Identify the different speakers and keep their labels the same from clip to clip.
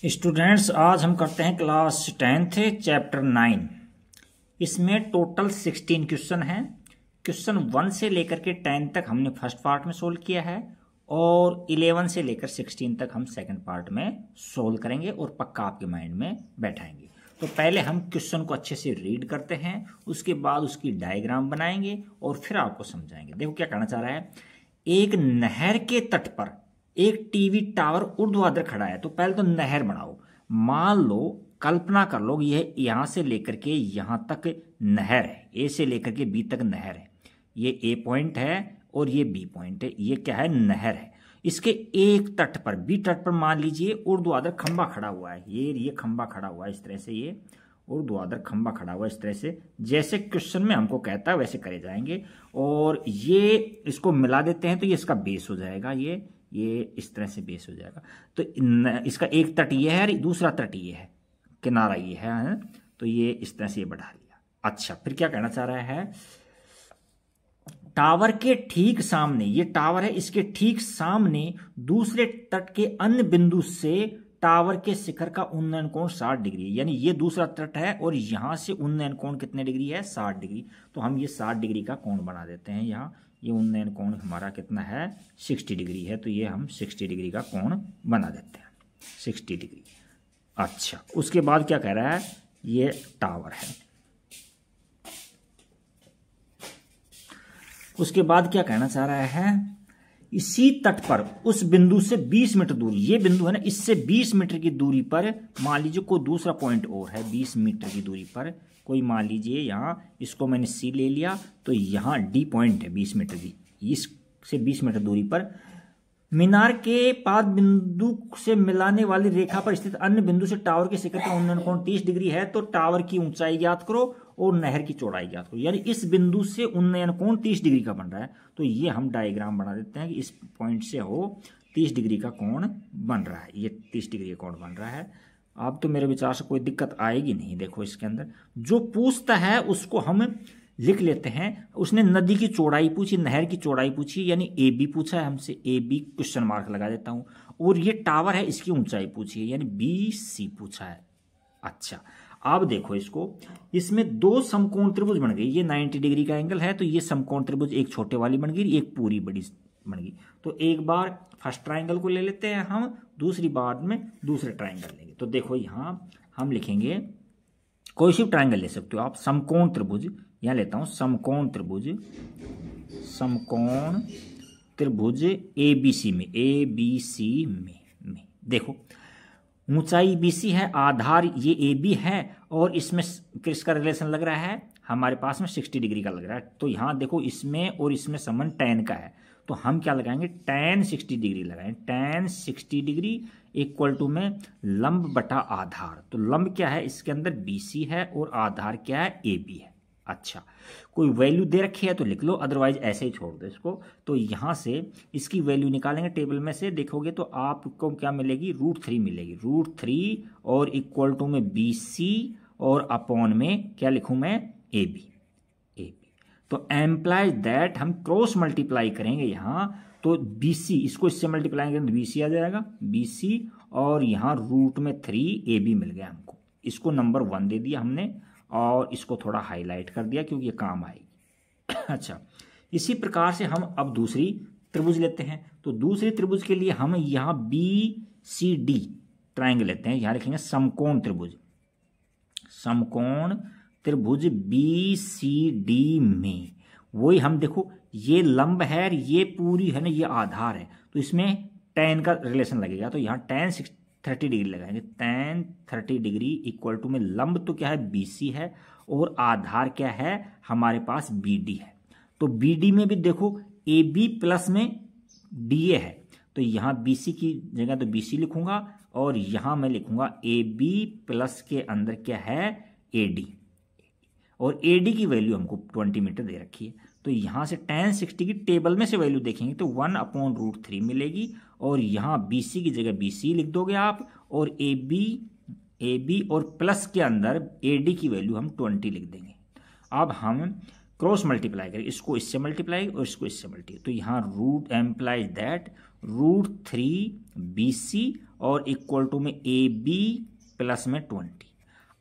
Speaker 1: Students, आज हम करते हैं क्लास 10th चैप्टर 9। इसमें टोटल 16 क्वेश्चन हैं। क्वेश्चन 1 से लेकर के 10 तक हमने फर्स्ट पार्ट में सोल्व किया है और 11 से लेकर 16 तक हम सेकंड पार्ट में सोल्व करेंगे और पक्का आपके माइंड में बैठाएंगे। तो पहले हम क्वेश्चन को अच्छे से रीड करते हैं, उसके बाद उसकी डायग्राम बनाएंगे और फिर आपको समझाएंगे। देखो क्या कहना चाह रहा है। एक नहर के तट पर एक टीवी टावर ऊर्ध्वाधर खड़ा है। तो पहले तो नहर बनाओ। मान लो, कल्पना कर लो, यह यहां से लेकर के यहां तक नहर है, ए से लेकर के बी तक नहर है। ये ए पॉइंट है और ये बी पॉइंट है। ये क्या है? नहर है। इसके एक तट पर, बी तट पर मान लीजिए ऊर्ध्वाधर खंबा खड़ा हुआ है। ये खंबा खड़ा हुआ है इस तरह से, ये ऊर्ध्वाधर खंबा खड़ा हुआ है इस तरह से। जैसे क्वेश्चन में हमको कहता है वैसे करे जाएंगे और ये इसको मिला देते हैं तो ये इसका बेस हो जाएगा। ये इस तरह से बेस हो जाएगा। तो इसका एक तट ये है और दूसरा तट ये है, किनारा ये है। तो ये इस तरह से ये बढ़ा लिया। अच्छा, फिर क्या कहना चाह रहा है? टावर के ठीक सामने, ये टावर है, इसके ठीक सामने दूसरे तट के अन्य बिंदु से टावर के शिखर का उन्नयन कोण 60 डिग्री है। यानी ये दूसरा तट है और यहां से उन्नयन कोण कितने डिग्री है? 60 डिग्री। तो हम ये 60 डिग्री का कोण बना देते हैं। यहाँ ये उन्नयन कोण हमारा कितना है? 60 डिग्री है। तो ये हम 60 डिग्री का कोण बना देते हैं, 60 डिग्री। अच्छा, उसके बाद क्या कह रहा है? ये टावर है। उसके बाद क्या कहना चाह रहा है? इसी तट पर उस बिंदु से 20 मीटर दूरी, ये बिंदु है ना, इससे 20 मीटर की दूरी पर मान लीजिए कोई दूसरा पॉइंट और है। 20 मीटर की दूरी पर कोई, मान लीजिए यहाँ, इसको मैंने सी ले लिया तो यहाँ डी पॉइंट है 20 मीटर की। इससे 20 मीटर दूरी पर मीनार के पाद बिंदु से मिलाने वाली रेखा पर स्थित अन्य बिंदु से टावर के शिखर का उन्नयन कोण 30 डिग्री है। तो टावर की ऊंचाई ज्ञात करो और नहर की चौड़ाई ज्ञात करो। यानी इस बिंदु से उन्नयन कोण 30 डिग्री का बन रहा है। तो ये हम डायग्राम बना देते हैं कि इस पॉइंट से हो 30 डिग्री का कोण बन रहा है। ये 30 डिग्री का कोण बन रहा है। अब तो मेरे विचार से कोई दिक्कत आएगी नहीं। देखो इसके अंदर जो पूछता है उसको हम लिख लेते हैं। उसने नदी की चौड़ाई पूछी, नहर की चौड़ाई पूछी, यानी ए बी पूछा है हमसे। ए बी क्वेश्चन मार्क लगा देता हूं। और ये टावर है, इसकी ऊंचाई पूछी है, यानी बी सी पूछा है। अच्छा, अब देखो इसको, इसमें दो समकोण त्रिभुज बन गई। ये 90 डिग्री का एंगल है तो ये समकोण त्रिभुज, एक छोटे वाली बन गई, एक पूरी बड़ी बन गई। तो एक बार फर्स्ट ट्राइंगल को ले लेते हैं हम, दूसरी बार में दूसरे ट्राइंगल लेंगे। तो देखो यहां हम लिखेंगे, कोई सी ट्राइंगल ले सकते हो आप। समकोण त्रिभुज, यहां लेता हूं समकोण त्रिभुज, समकोण त्रिभुज एबीसी में, एबीसी में देखो ऊंचाई बीसी है, आधार ये ए बी है और इसमें किसका रिलेशन लग रहा है? हमारे पास में 60 डिग्री का लग रहा है। तो यहां देखो इसमें और इसमें संबंध tan का है। तो हम क्या लगाएंगे? tan 60 डिग्री लगाएंगे। tan 60 डिग्री इक्वल टू में लंब बटा आधार। तो लंब क्या है? इसके अंदर BC है और आधार क्या है? AB है। अच्छा, कोई वैल्यू दे रखी है तो लिख लो, अदरवाइज ऐसे ही छोड़ दो इसको। तो यहां से इसकी वैल्यू निकालेंगे टेबल में से, देखोगे तो आपको क्या मिलेगी? √3 मिलेगी। √3 और इक्वल टू में BC और अपॉन में क्या लिखूं मैं? AB। तो एम्प्लाइज दैट हम क्रॉस मल्टीप्लाई करेंगे यहां, तो BC, इसको इससे मल्टीप्लाई करेंगे तो BC आ जाएगा, BC, और यहां √3 AB मिल गया हमको। इसको नंबर 1 दे दिया हमने और इसको थोड़ा हाईलाइट कर दिया क्योंकि ये काम आएगी। अच्छा, इसी प्रकार से हम अब दूसरी त्रिभुज लेते हैं। तो दूसरी त्रिभुज के लिए हम यहाँ BCD ट्राइंगल लेते हैं। यहाँ लिखेंगे समकोण त्रिभुज, समकोण त्रिभुज BCD में वही हम देखो, ये लंब है, ये पूरी है ना, ये आधार है, तो इसमें tan का रिलेशन लगेगा। तो यहाँ tan 30 डिग्री लगाएंगे। tan 30 डिग्री इक्वल टू में लंब तो क्या है? BC है और आधार क्या है? हमारे पास BD है। तो BD में भी देखो AB प्लस में DA है। तो यहाँ BC की जगह तो BC लिखूंगा और यहाँ मैं लिखूंगा AB प्लस के अंदर क्या है? AD। और AD की वैल्यू हमको 20 मीटर दे रखी है। तो यहां से tan 60 की टेबल में से वैल्यू देखेंगे तो 1/√3 मिलेगी और यहां BC की जगह BC लिख दोगे आप और AB और प्लस के अंदर AD की वैल्यू हम 20 लिख देंगे। अब हम क्रॉस मल्टीप्लाई करेंगे, इसको इससे मल्टीप्लाई और इसको इससे मल्टीप्लाई। तो यहाँ रूट एम्प्लाइज दैट √3 और इक्वल टू में AB प्लस में 20।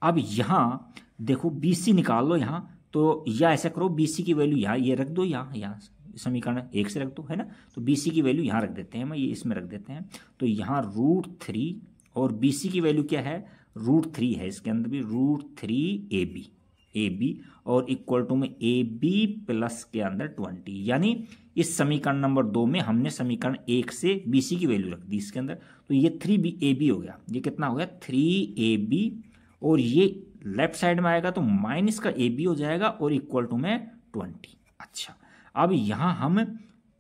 Speaker 1: अब यहाँ देखो BC निकाल लो यहाँ, तो या ऐसा करो BC की वैल्यू यहाँ ये रख दो, यहाँ समीकरण 1 से रख दो, है ना। तो BC की वैल्यू यहाँ रख देते हैं, मैं ये इसमें रख देते हैं। तो यहाँ √3 और BC की वैल्यू क्या है, √3 है, इसके अंदर भी √3 AB और इक्वल टू में AB प्लस के अंदर 20। यानी इस समीकरण नंबर 2 में हमने समीकरण 1 से BC की वैल्यू रख दी इसके अंदर, तो ये 3AB हो गया। ये कितना हो गया, 3AB, और ये लेफ्ट साइड में आएगा तो माइनस का AB हो जाएगा और इक्वल टू में 20। अच्छा, अब यहाँ हम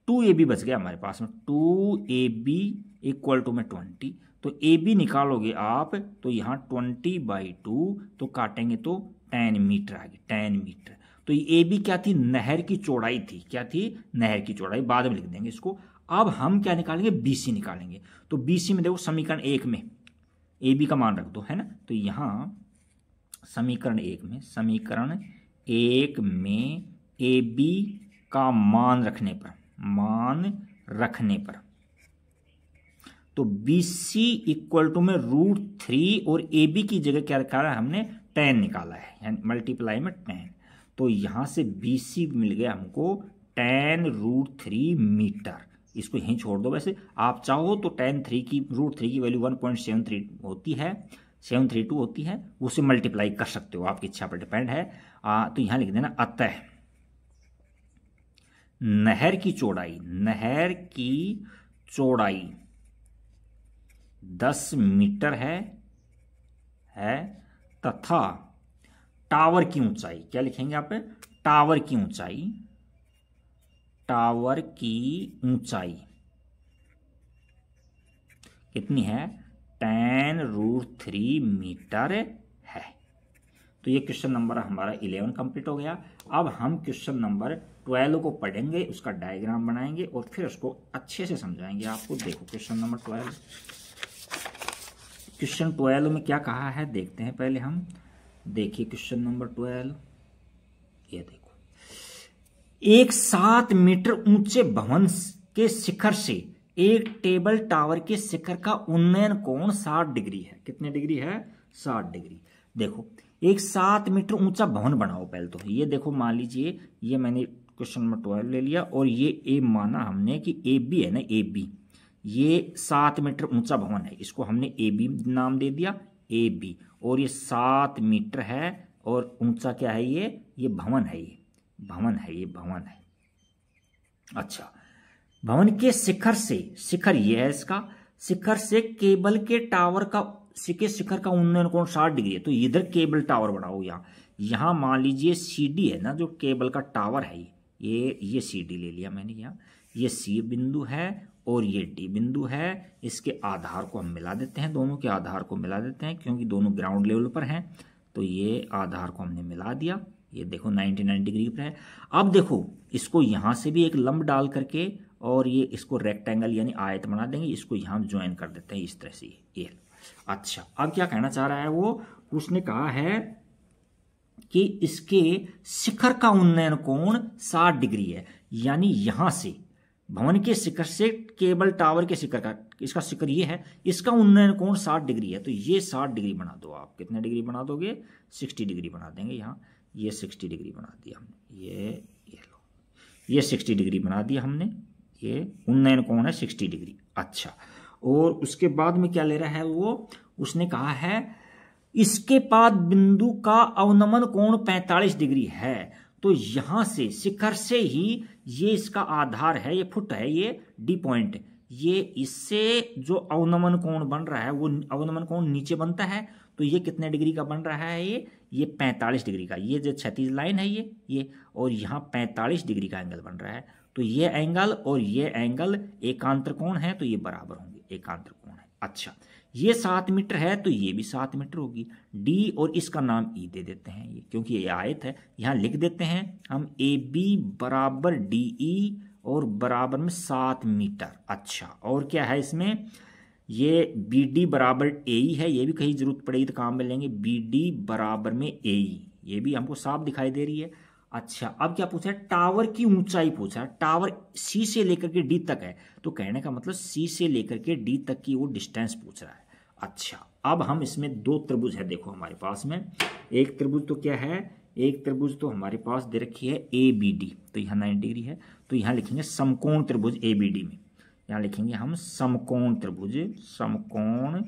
Speaker 1: 2AB बच गया हमारे पास में, 2AB इक्वल टू में 20। तो AB निकालोगे आप तो यहाँ 20/2 तो काटेंगे तो 10 मीटर आ गई, 10 मीटर। तो ये AB क्या थी, नहर की चौड़ाई थी। क्या थी, नहर की चौड़ाई, बाद में लिख देंगे इसको। अब हम क्या निकालेंगे, BC निकालेंगे। तो BC में देखो समीकरण 1 में AB का मान रख दो, है ना। तो यहाँ समीकरण 1 में AB का मान रखने पर तो BC इक्वल टू में √3 और AB की जगह क्या रखा है हमने, 10 निकाला है, यानी मल्टीप्लाई में 10। तो यहाँ से BC मिल गया हमको 10√3 मीटर। इसको यहीं छोड़ दो। वैसे आप चाहो तो √3 की वैल्यू 1.73 होती है, 732 होती है, उसे मल्टीप्लाई कर सकते हो, आपकी इच्छा पर डिपेंड है। तो यहाँ लिख देना, अतः नहर की चौड़ाई 10 मीटर है तथा टावर की ऊंचाई, क्या लिखेंगे आप, टावर की ऊंचाई कितनी है, 10√3 मीटर है। तो ये क्वेश्चन नंबर हमारा 11 कंप्लीट हो गया। अब हम क्वेश्चन नंबर 12 को पढ़ेंगे, उसका डायग्राम बनाएंगे और फिर उसको अच्छे से समझाएंगे आपको। देखो क्वेश्चन नंबर 12 में क्या कहा है, देखते हैं पहले हम। देखिए क्वेश्चन नंबर 12, ये देखो, एक 7 मीटर ऊंचे भवन के शिखर से एक टेबल टावर के शिखर का उन्नयन कोण 60 डिग्री है। कितने डिग्री है, 60 डिग्री। देखो एक 7 मीटर ऊंचा भवन बनाओ पहले तो। ये देखो मान लीजिए, ये मैंने क्वेश्चन नंबर 12 ले लिया और ये ए माना हमने कि AB है ना, AB, ये 7 मीटर ऊंचा भवन है, इसको हमने AB नाम दे दिया, AB। और ये 7 मीटर है और ऊंचा क्या है, ये भवन है, ये भवन है। अच्छा, भवन के शिखर ये है इसका, शिखर से केबल के टावर का शिखर का उन्नयन कोण 60 डिग्री है। तो इधर केबल टावर बनाओ, यहाँ मान लीजिए CD है ना, जो केबल का टावर है, ये CD ले लिया मैंने। यहाँ ये C बिंदु है और ये D बिंदु है। इसके आधार को हम मिला देते हैं, दोनों के आधार को मिला देते हैं, क्योंकि दोनों ग्राउंड लेवल पर हैं। तो ये आधार को हमने मिला दिया, ये देखो 99 डिग्री पर है। अब देखो इसको यहाँ से भी एक लंब डाल करके और ये इसको रेक्टेंगल यानी आयत बना देंगे, इसको यहाँ ज्वाइन कर देते हैं इस तरह से, ये। अच्छा, अब क्या कहना चाह रहा है वो, उसने कहा है कि इसके शिखर का उन्नयन कोण 60 डिग्री है। यानी यहां से भवन के शिखर से केबल टावर के शिखर का, इसका शिखर ये है, इसका उन्नयन कोण 60 डिग्री है। तो ये 60 डिग्री बना दो आप। कितने डिग्री बना दोगे, 60 डिग्री बना देंगे। यहाँ ये 60 डिग्री बना दिया हमने, ये लो, ये 60 डिग्री बना दिया हमने, ये उन्नयन कोण है 60 डिग्री। अच्छा, और उसके बाद में क्या ले रहा है वो, उसने कहा है इसके पाद बिंदु का अवनमन कोण 45 डिग्री है। तो यहां से शिखर से ही ये इसका आधार है, ये फुट है, ये D पॉइंट, ये इससे जो अवनमन कोण बन रहा है वो अवनमन कोण नीचे बनता है। तो ये कितने डिग्री का बन रहा है, ये 45 डिग्री का। ये जो क्षैतिज लाइन है ये और यहाँ 45 डिग्री का एंगल बन रहा है। तो ये एंगल और ये एंगल एकांतर कोण है, तो ये बराबर होंगे, एकांतर कोण है। अच्छा, ये 7 मीटर है तो ये भी 7 मीटर होगी। D और इसका नाम E दे देते हैं, ये क्योंकि ये आयत है। यहाँ लिख देते हैं हम AB बराबर DE और बराबर में 7 मीटर। अच्छा, और क्या है इसमें, ये BD बराबर AE है, ये भी कहीं जरूरत पड़ेगी तो काम में लेंगे। BD बराबर में AE, ये भी हमको साफ दिखाई दे रही है। अच्छा, अब क्या पूछा है, टावर की ऊंचाई पूछा है। टावर सी से लेकर के डी तक है, तो कहने का मतलब सी से लेकर के डी तक की वो डिस्टेंस पूछ रहा है। अच्छा, अब हम इसमें दो त्रिभुज है, देखो हमारे पास में एक त्रिभुज तो क्या है, एक त्रिभुज तो हमारे पास दे रखी है ए बी डी, तो यहाँ 90 डिग्री है, तो यहाँ लिखेंगे समकोण त्रिभुज ए बी डी में, यहाँ लिखेंगे हम समकोण त्रिभुज, समकोण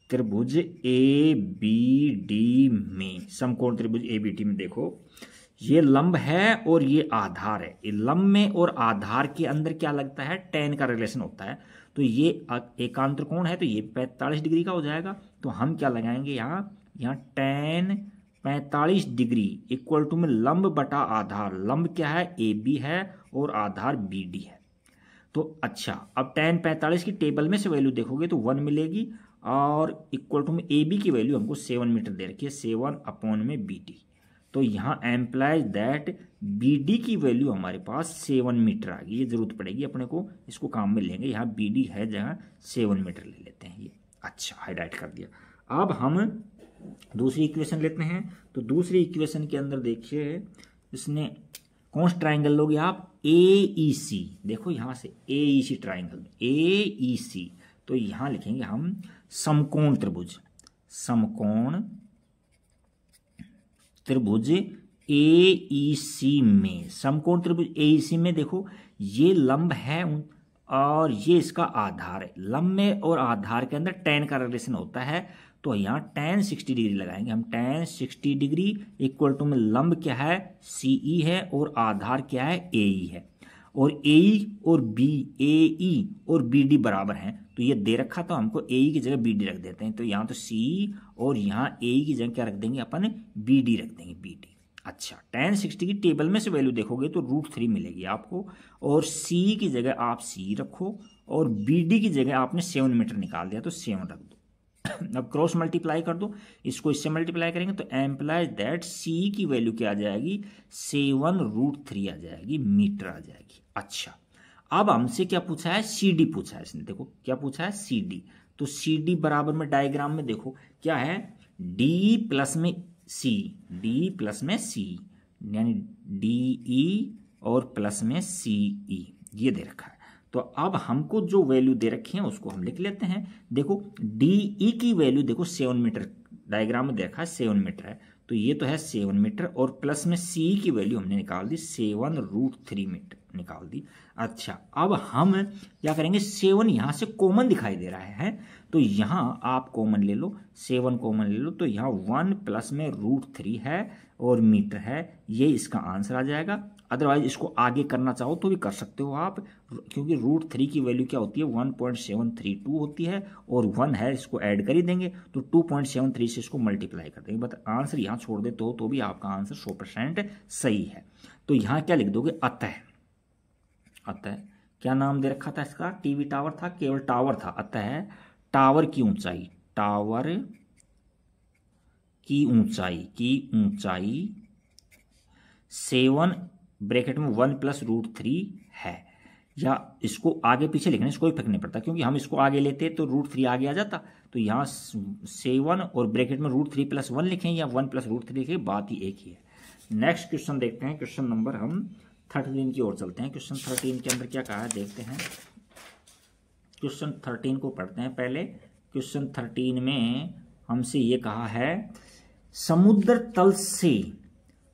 Speaker 1: त्रिभुज ए बी डी में, समकोण त्रिभुज ए बी डी में देखो ये लंब है और ये आधार है। ये लंब में और आधार के अंदर क्या लगता है, tan का रिलेशन होता है। तो ये एकांतर कोण है, तो ये 45 डिग्री का हो जाएगा। तो हम क्या लगाएंगे यहाँ tan 45 डिग्री इक्वल टू में लंब बटा आधार। लंब क्या है, ए बी है और आधार बी डी है। तो अच्छा, अब tan 45 की टेबल में से वैल्यू देखोगे तो 1 मिलेगी और इक्वल टू में ए बी की वैल्यू हमको 7 मीटर दे रखी है, 7/BD। तो यहाँ एम्प्लाइज दैट बी डी की वैल्यू हमारे पास 7 मीटर आ गई। ये जरूरत पड़ेगी अपने को, इसको काम में लेंगे। यहाँ बी डी है जहाँ 7 मीटर ले लेते हैं ये। अच्छा, हाईलाइट कर दिया। अब हम दूसरी इक्वेशन लेते हैं। तो दूसरी इक्वेशन के अंदर देखिए, इसने कौन सा ट्राइंगल लोगे आप, ए ई सी। देखो यहाँ से ए ई सी ट्राइंगल, ए ई सी, तो यहाँ लिखेंगे हम समकोण त्रिभुज, समकोण त्रिभुज ए ई सी में, समकोण त्रिभुज ए ई सी में देखो ये लंब है और ये इसका आधार है। लंब में और आधार के अंदर tan का रिलेशन होता है, तो यहाँ tan 60 डिग्री लगाएंगे हम। tan 60 डिग्री इक्वल टू में लंब क्या है, सी ई है और आधार क्या है, ए ई है। और ए ई और बी, ए ई और बी डी बराबर हैं, तो ये दे रखा तो हमको ए ई की जगह बी डी रख देते हैं। तो यहाँ तो सी और यहाँ ए ई की जगह क्या रख देंगे अपन, बी डी रख देंगे, बी डी। अच्छा, tan 60 की टेबल में से वैल्यू देखोगे तो √3 मिलेगी आपको, और सी की जगह आप सी रखो और बी डी की जगह आपने 7 मीटर निकाल दिया तो 7 रख दो। अब क्रॉस मल्टीप्लाई कर दो, इसको इससे मल्टीप्लाई करेंगे तो एम्प्लाइज दैट सी की वैल्यू क्या आ जाएगी, 7√3 आ जाएगी, मीटर आ जाएगी। अच्छा, अब हमसे क्या पूछा है, सी डी पूछा है इसने। देखो क्या पूछा है, सी डी। तो सी डी बराबर में डायग्राम में देखो क्या है, डी प्लस में सी, डी प्लस में सी, यानी डी ई और प्लस में सी ई, ये दे रखा है। तो अब हमको जो वैल्यू दे रखी है उसको हम लिख लेते हैं। देखो डी ई की वैल्यू देखो 7 मीटर, डायग्राम में देखा है 7 मीटर है, तो ये तो है 7 मीटर और प्लस में सी की वैल्यू हमने निकाल दी 7√3 मीटर निकाल दी। अच्छा, अब हम क्या करेंगे, 7 यहाँ से कॉमन दिखाई दे रहा है, तो यहाँ आप कॉमन ले लो, 7 कॉमन ले लो, तो यहाँ 1 प्लस में √3 है और मीटर है, ये इसका आंसर आ जाएगा। अदरवाइज इसको आगे करना चाहो तो भी कर सकते हो आप, क्योंकि √3 की वैल्यू क्या होती है, 1.732 होती है और 1 है, इसको ऐड कर ही देंगे तो 2.73 से इसको मल्टीप्लाई कर देंगे। बट आंसर यहाँ छोड़ दे तो भी आपका आंसर 100% सही है। तो यहाँ क्या लिख दोगे, अतः, अतः क्या नाम दे रखा था इसका, टीवी टावर था, केवल टावर था। अतः टावर की ऊंचाई, टावर की ऊंचाई 7 ब्रैकेट में 1 प्लस √3 है। या इसको आगे पीछे लिखने से कोई फर्क नहीं पड़ता, क्योंकि हम इसको आगे लेते तो √3 आगे आ जाता। तो यहाँ 7 और ब्रैकेट में √3 + 1 लिखें या 1 + √3 लिखें, बात ही एक ही है। नेक्स्ट क्वेश्चन देखते हैं, क्वेश्चन नंबर हम 13 की ओर चलते हैं। क्वेश्चन 13 के अंदर क्या कहा है देखते हैं। क्वेश्चन 13 को पढ़ते हैं पहले। क्वेश्चन 13 में हमसे ये कहा है, समुद्र तल से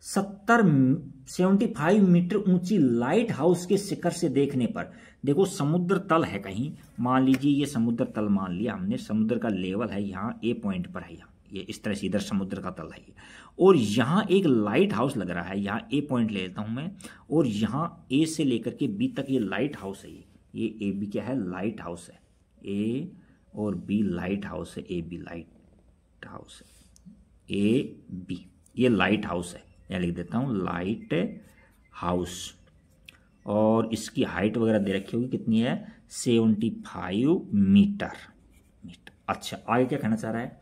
Speaker 1: 75 मीटर ऊंची लाइट हाउस के शिखर से देखने पर, देखो समुद्र तल है कहीं, मान लीजिए ये समुद्र तल मान लिया हमने, समुद्र का लेवल है यहाँ ए पॉइंट पर है, यहाँ ये इस तरह से इधर समुद्र का तल है ये, और यहाँ एक लाइट हाउस लग रहा है, यहाँ ए पॉइंट ले लेता हूँ मैं, और यहाँ ए से लेकर के बी तक ये लाइट हाउस है, ये ए बी क्या है, लाइट हाउस है, ए और बी लाइट हाउस है, ए बी लाइट हाउस है, ए बी ये लाइट हाउस है, यहाँ लिख देता हूँ लाइट हाउस, और इसकी हाइट वगैरह दे रखी होगी कितनी है, 75 मीटर। अच्छा, आगे क्या कहना चाह रहा है,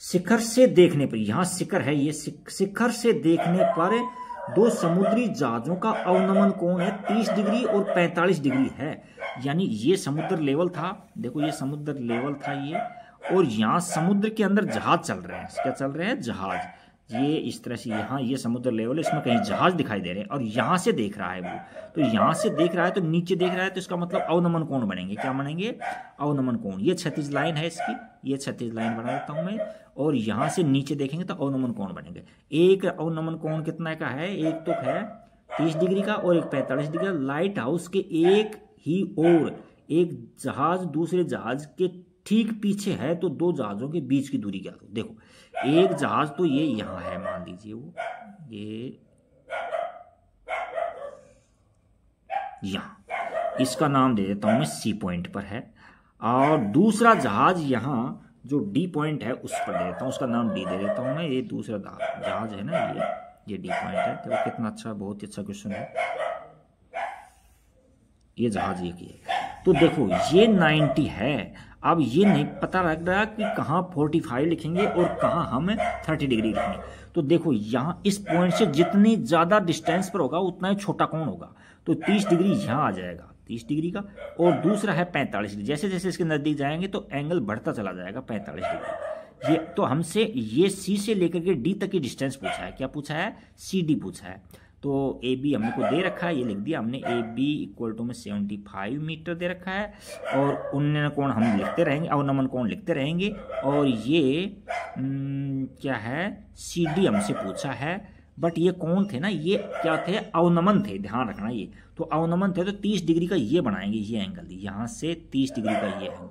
Speaker 1: शिखर से देखने पर, यहां शिखर है, ये शिखर से देखने पर दो समुद्री जहाजों का अवनमन कोण है 30 डिग्री और 45 डिग्री है। यानी ये समुद्र लेवल था, देखो ये समुद्र लेवल था ये, और यहां समुद्र के अंदर जहाज चल रहे हैं, क्या चल रहे हैं, जहाज। ये इस तरह से यहाँ ये समुद्र लेवल, इसमें कहीं जहाज दिखाई दे रहे हैं और यहाँ से देख रहा है वो, तो यहाँ से देख रहा है तो नीचे देख रहा है, तो इसका मतलब अवनमन कोण बनेंगे। क्या बनेंगे? अवनमन कोण। ये क्षैतिज लाइन है इसकी, ये क्षैतिज लाइन बना देता हूँ मैं, और यहाँ से नीचे देखेंगे तो अवनमन कोण बनेंगे। एक अवनमन कोण कितना का है? एक तो है 30 डिग्री का और एक 45 डिग्री का। लाइट हाउस के एक ही ओर एक जहाज दूसरे जहाज के ठीक पीछे है, तो दो जहाजों के बीच की दूरी क्या हो? देखो, एक जहाज तो ये यहां है, मान लीजिए वो ये यहां, इसका नाम दे देता हूं मैं सी पॉइंट पर है, और दूसरा जहाज यहां जो डी पॉइंट है उस पर दे देता हूं, उसका नाम डी दे देता हूं मैं। ये दूसरा जहाज है ना, ये डी पॉइंट है। देखो कितना अच्छा, बहुत ही अच्छा क्वेश्चन है। ये जहाज ये की है, तो देखो ये 90 है। अब ये नहीं पता लग रहा कि कहाँ 45 लिखेंगे और कहाँ हम 30 डिग्री लिखेंगे। तो देखो यहाँ इस पॉइंट से जितनी ज़्यादा डिस्टेंस पर होगा उतना ही छोटा कोण होगा, तो 30 डिग्री यहाँ आ जाएगा, 30 डिग्री का। और दूसरा है 45 डिग्री। जैसे जैसे इसके नज़दीक जाएंगे तो एंगल बढ़ता चला जाएगा 45 डिग्री। ये तो हमसे ये सी से लेकर के डी तक की डिस्टेंस पूछा है। क्या पूछा है? सी डी पूछा है। तो ए बी हमने को दे रखा है, ये लिख दिया हमने, ए बी इक्वल टू में 75 मीटर दे रखा है, और उन्नयन कोण हम लिखते रहेंगे, अवनमन कोण लिखते रहेंगे। और ये क्या है? सी डी हमसे पूछा है, बट ये कौन थे ना, ये क्या थे? अवनमन थे, ध्यान रखना। ये तो अवनमन थे, तो 30 डिग्री का ये बनाएंगे, ये एंगल यहाँ से 30 डिग्री का ये एंगल,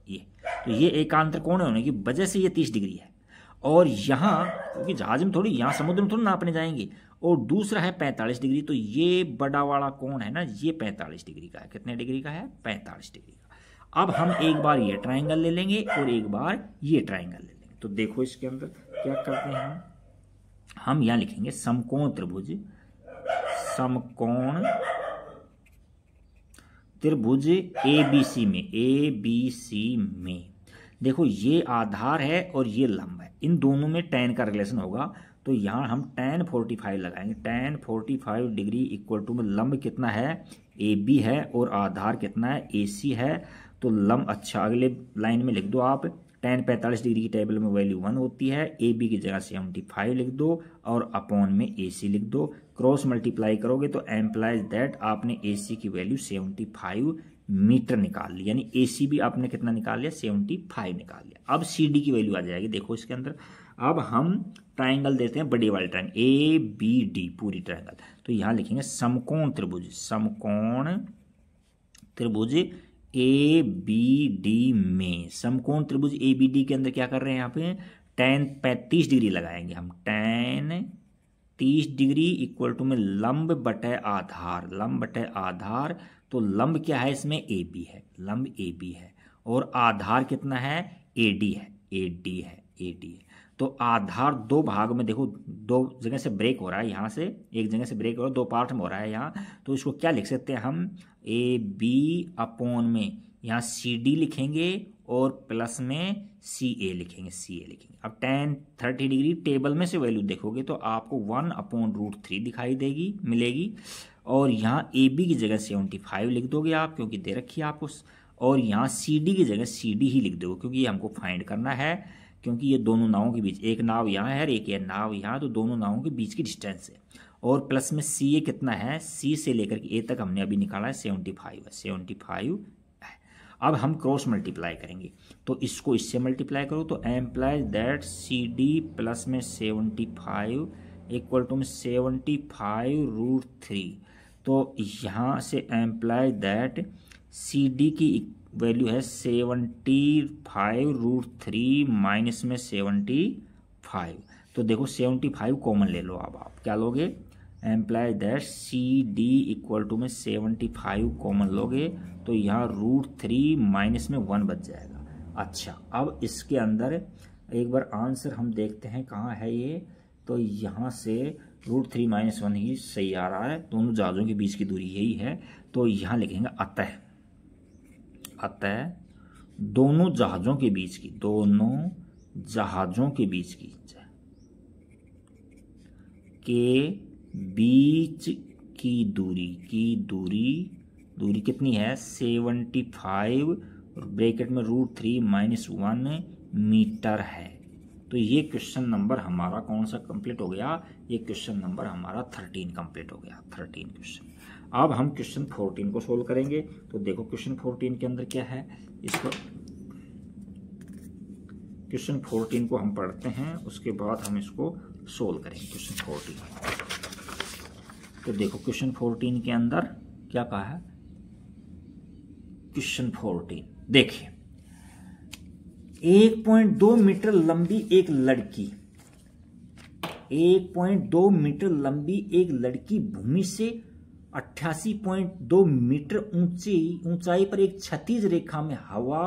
Speaker 1: ये तो ये एकांतर कोण होने की वजह से ये 30 डिग्री है। और यहाँ क्योंकि जहाज में थोड़ी, यहाँ समुद्र में थोड़ी नापने जाएंगे। और दूसरा है 45 डिग्री, तो ये बड़ा वाला कोण है ना, ये 45 डिग्री का है। कितने डिग्री का है? 45 डिग्री का। अब हम एक बार ये ट्रायंगल ले लेंगे और एक बार ये ट्रायंगल ले लेंगे। तो देखो इसके अंदर क्या करते हैं हम यहाँ लिखेंगे समकोण त्रिभुज, समकोण त्रिभुज ABC में, ABC में देखो ये आधार है और ये लंब है, इन दोनों में tan का रिलेशन होगा। तो यहाँ हम tan 45 लगाएंगे, tan 45 डिग्री इक्वल टू में लंब कितना है? AB है, और आधार कितना है? AC है। तो लंब, अच्छा अगले लाइन में लिख दो आप, tan 45 डिग्री की टेबल में वैल्यू 1 होती है, AB की जगह 75 लिख दो और अपॉन में AC लिख दो। क्रॉस मल्टीप्लाई करोगे तो एम्प्लाइज दैट आपने AC की वैल्यू 75 मीटर निकाल ली, यानी AC भी आपने कितना निकाल लिया? 75 निकाल लिया। अब CD की वैल्यू आ जाएगी, देखो इसके अंदर। अब हम ट्राइंगल देते हैं, बड़ी वाली ट्राइंगल ABD पूरी ट्राइंगल। तो यहाँ लिखेंगे समकोण त्रिभुज, समकोण त्रिभुज ABD में, समकोण त्रिभुज ABD के अंदर क्या कर रहे हैं? यहाँ पे tan 35 डिग्री लगाएंगे हम, tan 30 डिग्री इक्वल टू में लंब बटे आधार, लंब बटे आधार। तो लंब क्या है इसमें? AB है, लंब AB है, और आधार कितना है? AD है, AD है, AD है। तो आधार दो भाग में, देखो दो जगह से ब्रेक हो रहा है, यहाँ से एक जगह से ब्रेक हो रहा है, दो पार्ट में हो रहा है यहाँ। तो इसको क्या लिख सकते हैं हम? AB अपॉन में यहाँ CD लिखेंगे और प्लस में CA लिखेंगे, CA लिखेंगे। अब tan 30 डिग्री टेबल में से वैल्यू देखोगे तो आपको 1/√3 दिखाई देगी, मिलेगी। और यहाँ AB की जगह 75 लिख दोगे आप, क्योंकि दे रखी है आपको। और यहाँ CD की जगह CD ही लिख दोगे, क्योंकि ये हमको फाइंड करना है, क्योंकि ये दोनों नावों के बीच, एक नाव यहाँ है और एक ये नाव यहाँ, तो दोनों नावों के बीच की डिस्टेंस है। और प्लस में CA कितना है? C से लेकर के A तक हमने अभी निकाला है 75 है, 75 है। अब हम क्रॉस मल्टीप्लाई करेंगे, तो इसको इससे मल्टीप्लाई करो तो एम्प्लाइज दैट CD प्लस में 75 इक्वल टू में 75√3। तो यहाँ से एम्प्लाइज दैट CD की वैल्यू है 75√3 माइनस में 75। तो देखो 75 कॉमन ले लो। अब आप क्या लोगे? Implies that CD equal to में 75 कॉमन लोगे, तो यहाँ √3 माइनस में 1 बच जाएगा। अच्छा, अब इसके अंदर एक बार आंसर हम देखते हैं कहाँ है ये। तो यहाँ से √3 माइनस 1 ही सही आ रहा है, दोनों जहाज़ों के बीच की दूरी यही है। तो यहाँ लिखेंगे अतः, अतः दोनों जहाज़ों के बीच की, दोनों जहाज़ों के बीच की के बीच की दूरी कितनी है? 75 ब्रैकेट में √3 माइनस 1 मीटर है। तो तो ये क्वेश्चन नंबर हमारा कौन सा कंप्लीट हो गया, ये क्वेश्चन नंबर हमारा 13 कंप्लीट हो गया, 13 क्वेश्चन। अब हम क्वेश्चन 14 को सोल्व करेंगे। तो देखो क्वेश्चन 14 के अंदर क्या है, इसको क्वेश्चन 14 को हम पढ़ते हैं, उसके बाद हम इसको सोल्व करेंगे क्वेश्चन 14। तो देखो क्वेश्चन 14 के अंदर क्या कहा है, क्वेश्चन 14 देखिए, 1.2 मीटर लंबी एक लड़की, 1.2 मीटर लंबी एक लड़की भूमि से 88.2 मीटर ऊंचाई पर एक क्षैतिज रेखा में हवा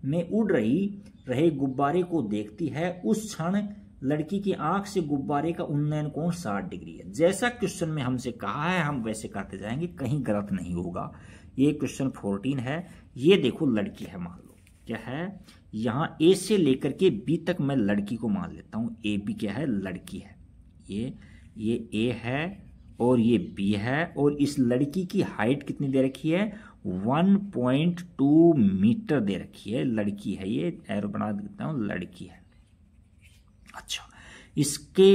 Speaker 1: में उड़ रहे गुब्बारे को देखती है। उस क्षण लड़की की आंख से गुब्बारे का उन्नयन कोण 60 डिग्री है। जैसा क्वेश्चन में हमसे कहा है हम वैसे करते जाएंगे, कहीं गलत नहीं होगा। ये क्वेश्चन 14 है। ये देखो लड़की है, मान लो क्या है, यहां ए से लेकर के बी तक मैं लड़की को मान लेता हूं। ए बी क्या है, लड़की है। ये ए है और ये बी है, और इस लड़की की हाइट कितनी दे रखी है, 1.2 मीटर दे रखी है। लड़की है, ये एरो बना देता हूं, लड़की है। अच्छा, इसके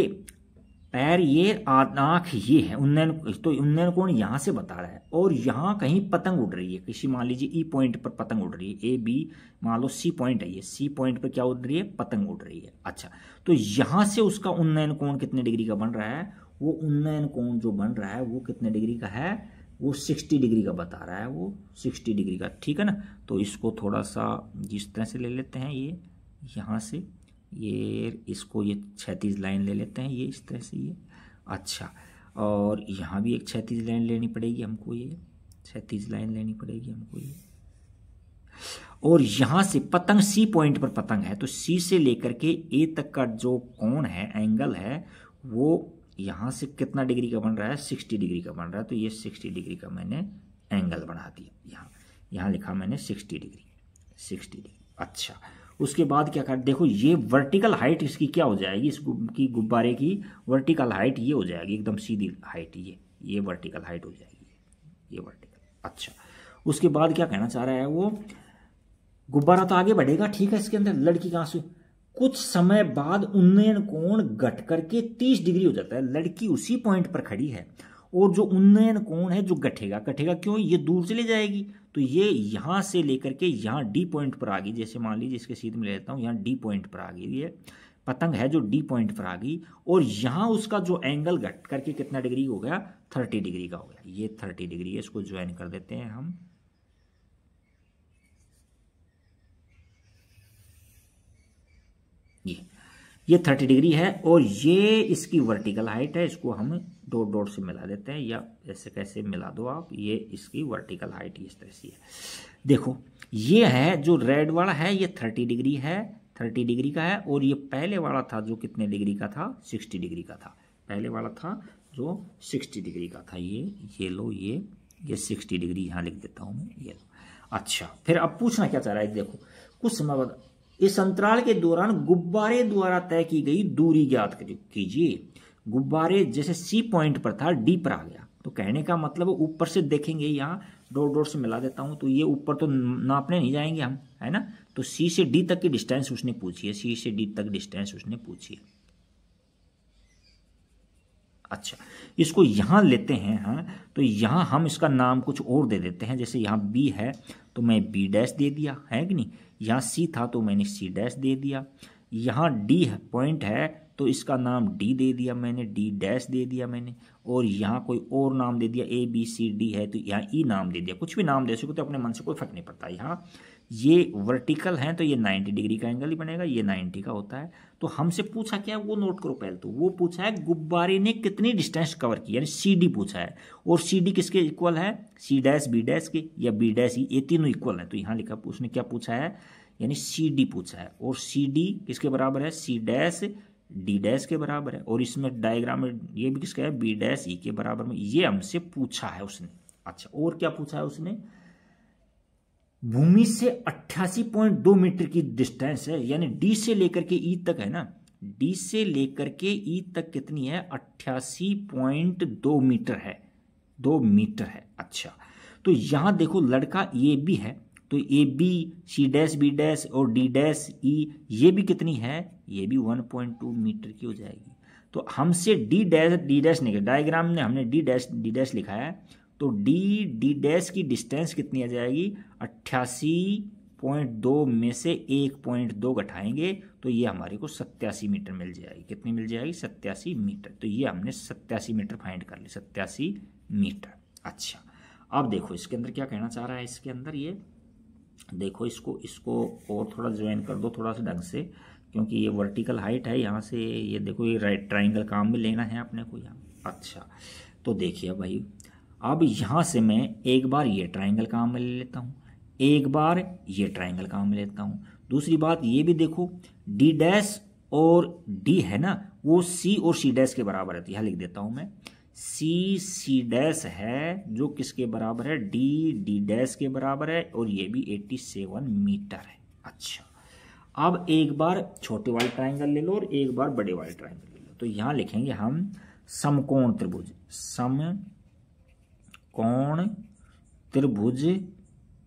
Speaker 1: पैर ये, आंख ये है, उन्नयन, तो उन्नयन कोण यहां से बता रहा है, और यहां कहीं पतंग उड़ रही है, किसी मान लीजिए ई पॉइंट पर पतंग उड़ रही है। ए बी मान लो सी पॉइंट है, ये सी पॉइंट पर क्या उड़ रही है, पतंग उड़ रही है। अच्छा, तो यहां से उसका उन्नयन कोण कितने डिग्री का बन रहा है, वो उन्नयन कोण जो बन रहा है वो कितने डिग्री का है, वो 60 डिग्री का बता रहा है, वो 60 डिग्री का, ठीक है ना। तो इसको थोड़ा सा जिस तरह से ले लेते हैं, ये यहाँ से ये इसको ये क्षैतिज लाइन ले लेते हैं, ये इस तरह से ये। अच्छा, और यहाँ भी एक क्षैतिज लाइन लेनी पड़ेगी हमको, ये क्षैतिज लाइन लेनी पड़ेगी हमको ये। और यहाँ से पतंग सी पॉइंट पर पतंग है, तो सी से लेकर के ए तक का जो कोण है, एंगल है, वो यहाँ से कितना डिग्री का बन रहा है, 60 डिग्री का बन रहा है। तो ये 60 डिग्री का मैंने एंगल बना दिया, यहाँ लिखा मैंने 60 डिग्री, 60 डिग्री। अच्छा, उसके बाद क्या कर, देखो ये वर्टिकल हाइट इसकी क्या हो जाएगी, इसकी गुब्बारे की वर्टिकल हाइट ये हो जाएगी, एकदम सीधी हाइट, ये वर्टिकल हाइट हो जाएगी, ये वर्टिकल। अच्छा, उसके बाद क्या कहना चाह रहा है वो, गुब्बारा तो आगे बढ़ेगा, ठीक है, इसके अंदर लड़की का आंसू, कुछ समय बाद उन्नयन कोण घट करके 30 डिग्री हो जाता है। लड़की उसी पॉइंट पर खड़ी है, और जो उन्नयन कोण है जो घटेगा क्यों, ये दूर चली जाएगी। तो ये यहां से लेकर के यहाँ डी पॉइंट पर आ गई, जैसे मान लीजिए इसके सीध में ले लेता हूँ, यहाँ डी पॉइंट पर आ गई, ये पतंग है जो डी पॉइंट पर आ गई, और यहाँ उसका जो एंगल घट करके कितना डिग्री हो गया, 30 डिग्री का हो गया। ये 30 डिग्री है, इसको ज्वाइन कर देते हैं हम। ये 30 डिग्री है, और ये इसकी वर्टिकल हाइट है, इसको हम डॉट डॉट से मिला देते हैं, या ऐसे कैसे मिला दो आप, ये इसकी वर्टिकल हाइट इस तरह से है। देखो ये है जो रेड वाला है, ये 30 डिग्री है, 30 डिग्री का है, और ये पहले वाला था जो कितने डिग्री का था, 60 डिग्री का था। पहले वाला था जो 60 डिग्री का था, ये लो, ये 60 डिग्री यहाँ लिख देता हूँ मैं, ये लो। अच्छा, फिर अब पूछना क्या चाह रहा है, देखो कुछ समय बाद इस अंतराल के दौरान गुब्बारे द्वारा तय की गई दूरी ज्ञात कीजिए। गुब्बारे जैसे सी पॉइंट पर था, डी पर आ गया, तो कहने का मतलब ऊपर से देखेंगे, यहाँ डॉट डॉट से मिला देता हूं, तो ये ऊपर तो नापने नहीं जाएंगे हम, है ना। तो सी से डी तक की डिस्टेंस उसने पूछी है, सी से डी तक डिस्टेंस उसने पूछी है। अच्छा, इसको यहां लेते हैं, हाँ, तो यहां हम इसका नाम कुछ और दे देते हैं, जैसे यहाँ बी है तो मैं बी डैश दे दिया, है कि नहीं। यहाँ सी था तो मैंने सी डैश दे दिया। यहाँ डी पॉइंट है तो इसका नाम डी दे दिया मैंने, डी डैश दे दिया मैंने। और यहाँ कोई और नाम दे दिया, ए बी सी डी है तो यहाँ ई नाम दे दिया, कुछ भी नाम दे सकते तो अपने मन से कोई फर्क नहीं पड़ता। यहाँ ये वर्टिकल है तो ये 90 डिग्री का एंगल ही बनेगा, ये 90 का होता है। तो हमसे पूछा क्या है वो नोट करो पहले, तो वो पूछा है गुब्बारे ने कितनी डिस्टेंस कवर की, यानी सी डी पूछा है, और सी डी किसके इक्वल है, सी डैश बी डैश के या बी डैश, ये तीनों इक्वल है। तो यहाँ लिखा उसने क्या पूछा है, यानी सी डी पूछा है, और सी डी किसके बराबर है, सी डैश डी डैश के बराबर है, और इसमें डायग्राम में ये भी किसका है, बी डैश ई के बराबर में, ये हमसे पूछा है उसने। अच्छा, और क्या पूछा है उसने, भूमि से 88.2 मीटर की डिस्टेंस है, यानी डी से लेकर के ई तक है ना, डी से लेकर के ई तक कितनी है, 88.2 मीटर है, 2 मीटर है। अच्छा, तो यहां देखो लड़का ये भी है तो A B C dash B dash और डी डैश ई ये भी कितनी है, ये भी 1.2 मीटर की हो जाएगी। तो हमसे डी डैश निकल, डायग्राम में हमने डी डैश लिखा है, तो डी डैश की डिस्टेंस कितनी आ जाएगी, 88.2 में से 1.2 घटाएंगे तो ये हमारे को 87 मीटर मिल जाएगी। कितनी मिल जाएगी, 87 मीटर। तो ये हमने 87 मीटर फाइंड कर ली, 87 मीटर। अच्छा, अब देखो इसके अंदर क्या कहना चाह रहा है, इसके अंदर ये देखो, इसको और थोड़ा ज्वाइन कर दो थोड़ा सा ढंग से, क्योंकि ये वर्टिकल हाइट है यहाँ से, ये देखो ये राइट ट्राइंगल काम में लेना है अपने को यहाँ। अच्छा, तो देखिए भाई, अब यहाँ से मैं एक बार ये ट्राइंगल काम में ले लेता हूँ, एक बार ये ट्राइंगल काम में लेता हूँ। दूसरी बात ये भी देखो, डी डैश और डी है ना, वो सी और सी डैश के बराबर है। तो यहाँ लिख देता हूँ मैं, सी डैश है जो किसके बराबर है, डी डैश के बराबर है, और ये भी 87 मीटर है। अच्छा, अब एक बार छोटे वाले ट्राइंगल ले लो और एक बार बड़े वाले ट्राइंगल ले लो। तो यहाँ लिखेंगे हम समकोण त्रिभुज, समकोण त्रिभुज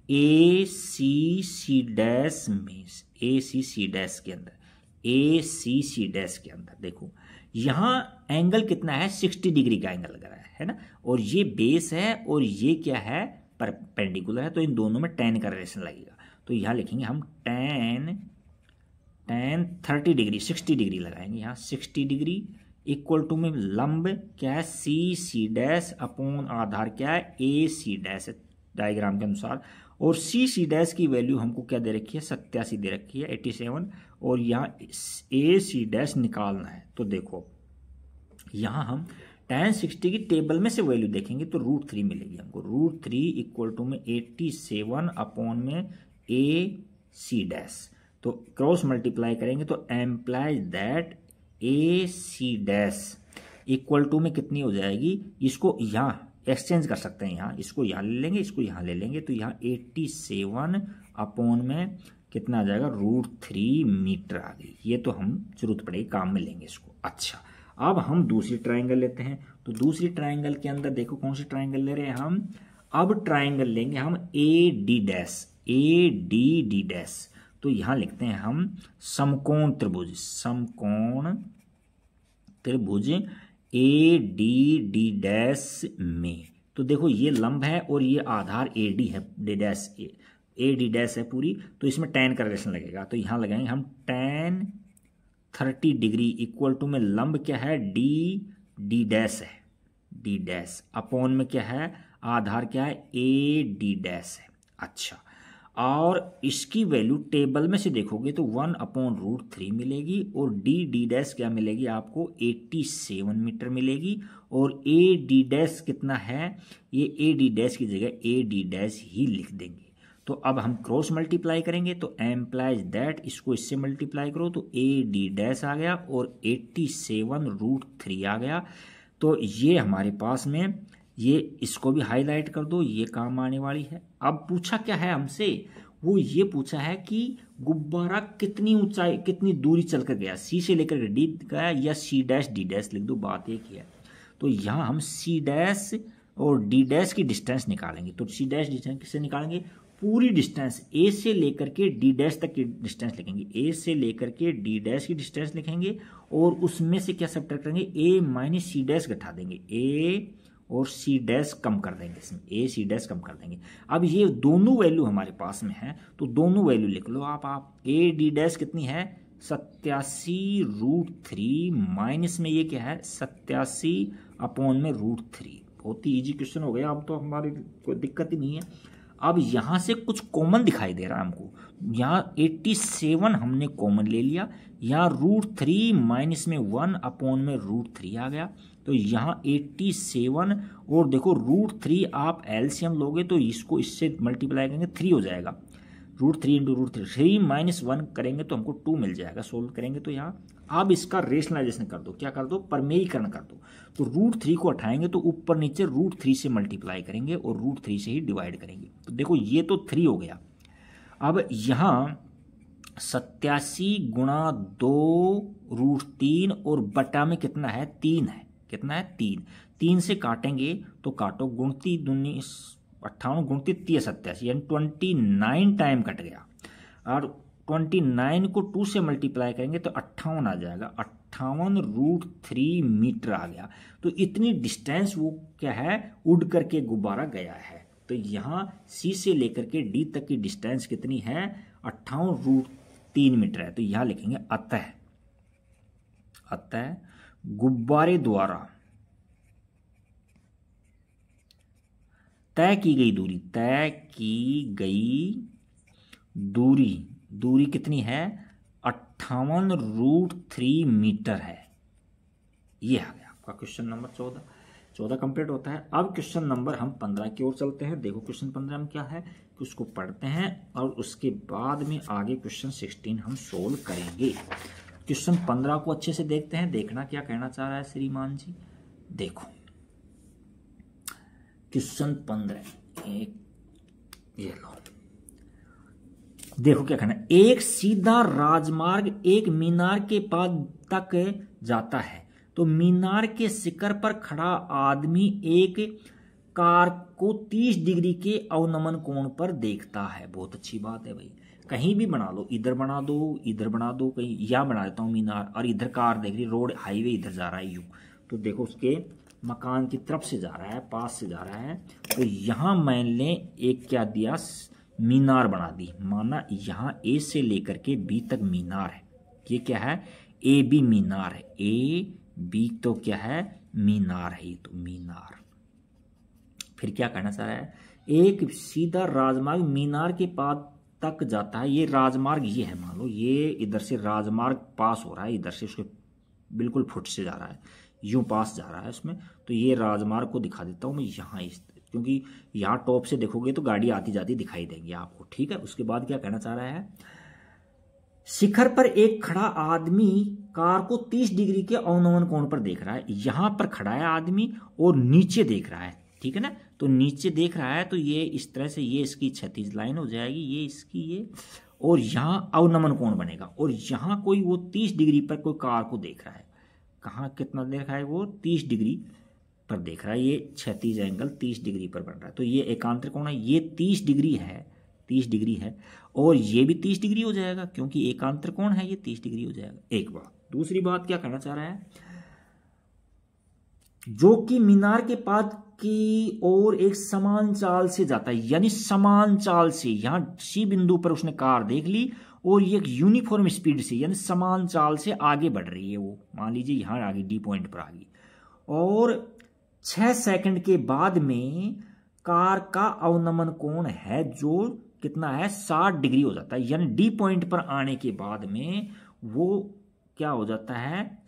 Speaker 1: ए सी डैश में, ए सी डैश के अंदर, ए सी डैश के अंदर देखो यहाँ एंगल कितना है, 60 डिग्री का एंगल लग रहा है ना, और ये बेस है और ये क्या है, परपेंडिकुलर है, तो इन दोनों में tan का रिलेशन लगेगा। तो यहाँ लिखेंगे हम tan 30 डिग्री, 60 डिग्री लगाएंगे यहाँ, 60 डिग्री इक्वल टू में लंब क्या है, सी डैश अपॉन आधार क्या है, ए सी डैश डायग्राम के अनुसार, और सी डैश की वैल्यू हमको क्या दे रखी है, 87 दे रखी है, 87, और यहाँ ए सी डैश निकालना है। तो देखो यहाँ हम tan 60 की टेबल में से वैल्यू देखेंगे तो √3 मिलेगी हमको, √3 इक्वल टू में 87 अपॉन में ए सी डैश। तो क्रॉस मल्टीप्लाई करेंगे तो implies that A C dash equal to में कितनी हो जाएगी, इसको यहाँ एक्सचेंज कर सकते हैं, यहाँ इसको यहाँ ले लेंगे, इसको यहाँ ले लेंगे, तो यहाँ 87 अपॉन में कितना आ जाएगा, √3 मीटर आ गई। ये तो हम जरूरत पड़ेगी काम में लेंगे इसको। अच्छा, अब हम दूसरी ट्राइंगल लेते हैं। तो दूसरी ट्राइंगल के अंदर देखो कौन सी ट्राइंगल ले रहे हैं हम, अब ट्राइंगल लेंगे हम ए डी डैश। तो यहाँ लिखते हैं हम समकोण त्रिभुज ए डी डैश में। तो देखो ये लंब है और ये आधार ए डी है, ए डी डैश है पूरी, तो इसमें tan का रिलेशन लगेगा। तो यहाँ लगाएंगे हम tan 30 डिग्री इक्वल टू में लंब क्या है, डी डैश है, डी डैश अपॉन में क्या है, आधार क्या है, ए डी डैश है। अच्छा, और इसकी वैल्यू टेबल में से देखोगे तो 1/√3 मिलेगी, और डी डैश क्या मिलेगी आपको, 87 मीटर मिलेगी, और ए डी डैश कितना है, ये ए डी डैश की जगह ए डी डैश ही लिख देंगे। तो अब हम क्रॉस मल्टीप्लाई करेंगे तो एम्प्लाइज दैट, इसको इससे मल्टीप्लाई करो तो ए डी डैश आ गया और 87√3 आ गया। तो ये हमारे पास में, ये इसको भी हाईलाइट कर दो, ये काम आने वाली है। अब पूछा क्या है हमसे, वो ये पूछा है कि गुब्बारा कितनी ऊंचाई, कितनी दूरी चलकर गया, सी से लेकर डी गया या सी डैश डी डैश लिख दो, बात एक ही है। तो यहाँ हम सी डैश और डी डैश की डिस्टेंस निकालेंगे। तो सी डैश डिस्टेंस किससे निकालेंगे, पूरी डिस्टेंस ए से लेकर के डी डैश तक की डिस्टेंस लिखेंगे, ए से लेकर के डी डैश की डिस्टेंस लिखेंगे, और उसमें से क्या सब्ट्रैक्ट करेंगे, ए माइनस सी डैश घटा देंगे, ए और सी डैश कम कर देंगे, इसमें ए सी डैश कम कर देंगे। अब ये दोनों वैल्यू हमारे पास में है तो दोनों वैल्यू लिख लो आप ए डी डैश कितनी है, 87√3 माइनस में ये क्या है, 87 अपॉन में √3। बहुत ही ईजी क्वेश्चन हो गया, अब तो हमारी कोई दिक्कत ही नहीं है। अब यहाँ से कुछ कॉमन दिखाई दे रहा है हमको, यहाँ 87 हमने कॉमन ले लिया, यहाँ √3 माइनस में 1 अपॉन में √3 आ गया। तो यहाँ 87 और देखो √3 आप एलसीएम लोगे तो इसको इससे मल्टीप्लाई करेंगे 3 हो जाएगा, √3 × √3, 3 माइनस 1 करेंगे तो हमको 2 मिल जाएगा, सोल्व करेंगे तो यहाँ। अब इसका रेशनलाइजेशन कर दो, क्या कर दो, परमेयीकरण कर दो। तो √3 को हटाएंगे तो ऊपर नीचे √3 से मल्टीप्लाई करेंगे और √3 से ही डिवाइड करेंगे। तो देखो ये तो 3 हो गया। अब यहाँ 87 × 2√3 और बटा में कितना है, 3 है, कितना है, 3 से काटेंगे तो काटो, गुणती 19 58 गुणित 30 87 यानी 29 टाइम कट गया, और 29 को 2 से मल्टीप्लाई करेंगे तो 58 आ जाएगा, 58√3 मीटर आ गया। तो इतनी डिस्टेंस वो क्या है, उड़ करके गुब्बारा गया है। तो यहाँ सी से लेकर के डी तक की डिस्टेंस कितनी है, 58√3 मीटर है। तो यहाँ लिखेंगे अतः गुब्बारे द्वारा तय की गई दूरी कितनी है, 58√3 मीटर है। ये आ गया आपका क्वेश्चन नंबर 14 कंप्लीट होता है। अब क्वेश्चन नंबर हम 15 की ओर चलते हैं। देखो क्वेश्चन 15 में क्या है कि उसको पढ़ते हैं और उसके बाद में आगे क्वेश्चन 16 हम सोल्व करेंगे। क्वेश्चन 15 को अच्छे से देखते हैं, देखना क्या कहना चाह रहा है श्रीमान जी। देखो क्वेश्चन 15 ये लो, देखो क्या कहना है। एक सीधा राजमार्ग एक मीनार के पास तक जाता है, तो मीनार के शिखर पर खड़ा आदमी एक कार को 30 डिग्री के अवनमन कोण पर देखता है। बहुत अच्छी बात है भाई, कहीं भी बना लो, इधर बना दो कहीं, या बना देता हूं मीनार, और इधर कार देख रही, रोड हाईवे इधर जा रहा है यूं, तो देखो उसके मकान की तरफ से जा रहा है, पास से जा रहा है। तो यहां मैंने एक क्या दिया, मीनार बना दी, माना यहां ए से लेकर के बी तक मीनार है। ये क्या है, ए बी मीनार है, ए बी तो क्या है, मीनार है, ये तो मीनार। फिर क्या कहना चाह रहा है, एक सीधा राजमार्ग मीनार के पास तक जाता है। ये राजमार्ग ये है, मान लो ये इधर से राजमार्ग पास हो रहा है, इधर से उसके बिल्कुल फुट से जा रहा है, यूं पास जा रहा है इसमें। तो ये राजमार्ग को दिखा देता हूं मैं यहाँ, क्योंकि यहाँ टॉप से देखोगे तो गाड़ी आती जाती दिखाई देंगी आपको, ठीक है। उसके बाद क्या कहना चाह रहा है, शिखर पर एक खड़ा आदमी कार को 30 डिग्री के अवनमन कोण पर देख रहा है। यहां पर खड़ा है आदमी और नीचे देख रहा है, ठीक है ना। तो नीचे देख रहा है तो ये इस तरह से, ये इसकी क्षैतिज लाइन हो जाएगी, ये इसकी ये, और यहां अवनमन कोण बनेगा, और यहां कोई वो 30 डिग्री पर कोई कार को देख रहा है। कहाँ कितना देख रहा है वो, 30 डिग्री पर देख रहा है, ये क्षैतिज एंगल 30 डिग्री पर बन रहा है। तो ये एकांतर कोण है, ये 30 डिग्री है, 30 डिग्री है, और ये भी 30 डिग्री हो जाएगा क्योंकि एकांतर कोण है, ये 30 डिग्री हो जाएगा। एक बात। दूसरी बात क्या कहना चाह रहा है, जो कि मीनार के पास की ओर एक समान चाल से जाता है, यानी समान चाल से, यहां सी बिंदु पर उसने कार देख ली और ये एक यूनिफॉर्म स्पीड से यानी समान चाल से आगे बढ़ रही है वो, मान लीजिए यहां आ गई, डी पॉइंट पर आ गई, और 6 सेकंड के बाद में कार का अवनमन कोण है जो कितना है, 60 डिग्री हो जाता है। यानी डी पॉइंट पर आने के बाद में वो क्या हो जाता है,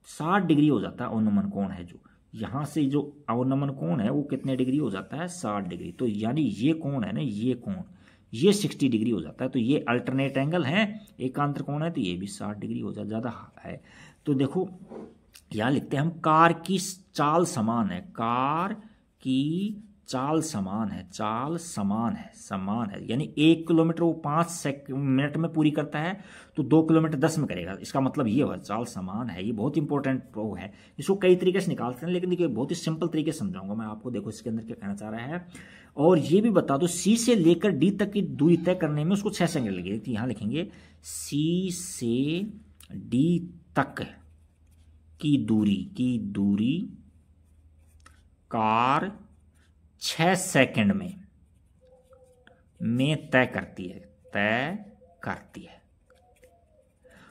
Speaker 1: 60 डिग्री हो जाता है अवनमन कोण है, जो यहां से जो अवनमन कोण है वो कितने डिग्री हो जाता है, 60 डिग्री। तो यानी ये कोण है ना, ये कोण, ये 60 डिग्री हो जाता है। तो ये अल्टरनेट एंगल है, एकांतर कोण है, तो ये भी 60 डिग्री हो जाता, ज्यादा है। तो देखो यहां लिखते हैं हम, कार की चाल समान है, कार की चाल समान है, चाल समान है, यानी 1 किलोमीटर वो 5 मिनट में पूरी करता है, तो 2 किलोमीटर 10 में करेगा। इसका मतलब ये हुआ चाल समान है। ये बहुत इंपॉर्टेंट वो है, इसको कई तरीके से निकालते हैं, लेकिन देखिए बहुत ही सिंपल तरीके से समझाऊंगा मैं आपको। देखो इसके अंदर क्या कहना चाह रहा है, और ये भी बता दो, सी से लेकर डी तक की दूरी तय करने में उसको 6 सेकंड लगेगी। तो यहां लिखेंगे सी से डी तक की दूरी कार 6 सेकंड में तय करती है।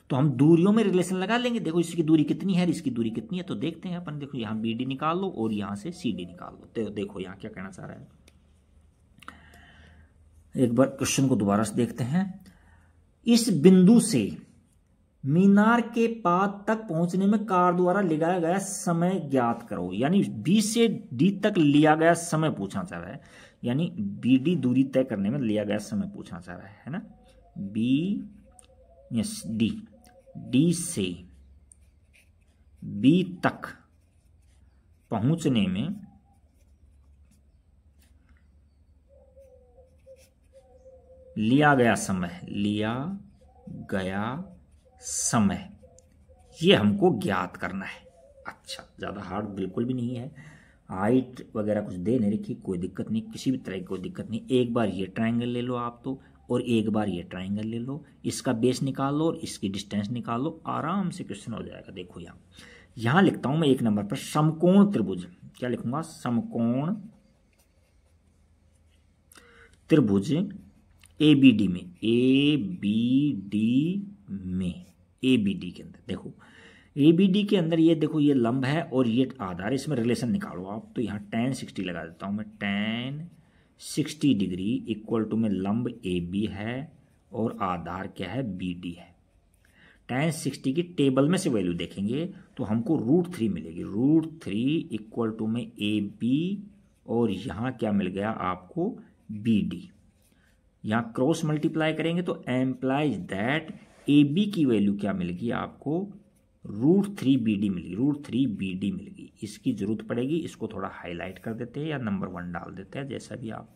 Speaker 1: तो हम दूरियों में रिलेशन लगा लेंगे। देखो इसकी दूरी कितनी है, इसकी दूरी कितनी है, तो देखते हैं अपन। देखो यहां BD निकाल लो और यहां से CD निकाल लो। तो देखो यहां क्या कहना चाह रहा है, एक बार क्वेश्चन को दोबारा से देखते हैं। इस बिंदु से मीनार के पास तक पहुंचने में कार द्वारा लगाया गया समय ज्ञात करो। यानी B से D तक लिया गया समय पूछना चाह रहा है, यानी BD दूरी तय करने में लिया गया समय पूछना चाह रहा है ना। D से B तक पहुंचने में लिया गया समय ये हमको ज्ञात करना है। अच्छा, ज्यादा हार्ड बिल्कुल भी नहीं है। हाइट वगैरह कुछ दे नहीं रखी, कोई दिक्कत नहीं, किसी भी तरह की कोई दिक्कत नहीं। एक बार ये ट्राइंगल ले लो आप तो, और एक बार ये ट्राइंगल ले लो, इसका बेस निकाल लो और इसकी डिस्टेंस निकाल लो, आराम से क्वेश्चन हो जाएगा। देखो यहाँ लिखता हूं मैं एक नंबर पर समकोण त्रिभुज, क्या लिखूंगा, समकोण त्रिभुज ABD में, ABD में, ABD के अंदर देखो, ABD के अंदर ये देखो ये लंब है और ये आधार, इसमें रिलेशन निकालो आप। तो यहाँ tan 60 लगा देता हूँ मैं, tan 60 डिग्री इक्वल टू में लंब AB है और आधार क्या है, BD है। tan 60 की टेबल में से वैल्यू देखेंगे तो हमको √3 मिलेगी, √3 इक्वल टू में AB और यहाँ क्या मिल गया आपको, BD। यहाँ क्रॉस मल्टीप्लाई करेंगे तो एम्प्लाइज दैट AB की वैल्यू क्या मिलेगी आपको, √3 BD मिलेगी, √3 BD मिलेगी। इसकी जरूरत पड़ेगी, इसको थोड़ा हाईलाइट कर देते हैं या नंबर 1 डाल देते हैं, जैसा भी आप।